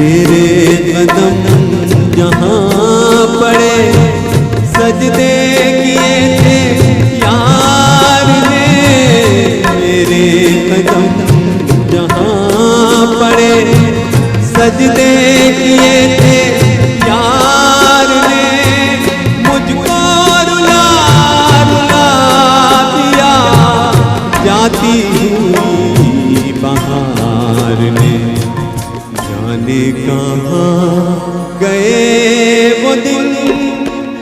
तेरे कदम जहाँ पड़े सजदे किए थे यार ने। मेरे कदम जहाँ पड़े सजदे किए थे यार ने। मुझको रुला रुला दिया जाती हुई बहार ने। जाने कहाँ गए वो दिन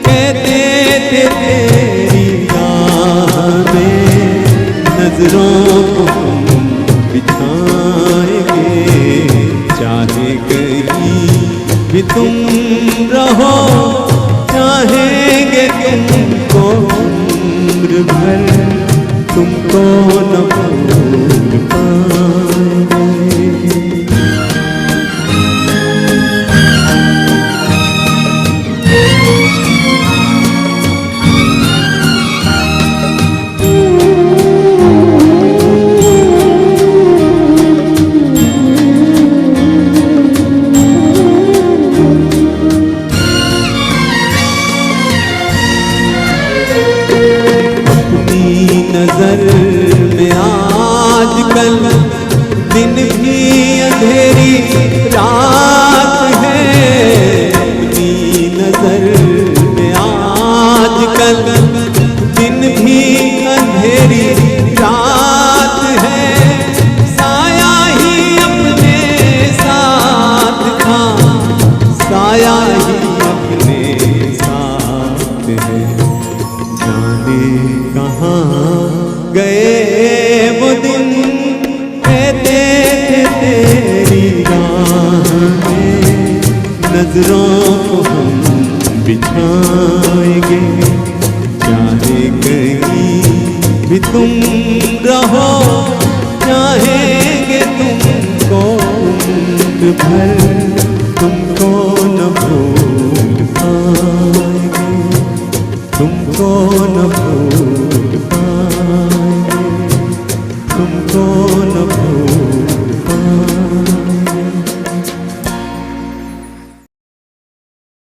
कहते थे तेरी यादें। नजरों को हम बिछाएंगे चाहे कहीं भी तुम रहो। चाहेंगे तुमको उम्र भर तुमको न भूल पाएंगे। नजर में आजकल दिन भी अंधेरी रात है। अपनी नजर में आजकल दिन भी अंधेरी रात है। साया ही अपने साथ था, साया ही अपने साथ है। जाने कहाँ गए वो दिन कहते थे तेरी राहें। नजरों को हम बिछाएंगे चाहे कहीं भी तुम रहो। चाहेंगे तुमको उम्र भर तुमको न भूल पाएंगे तुमको न भूल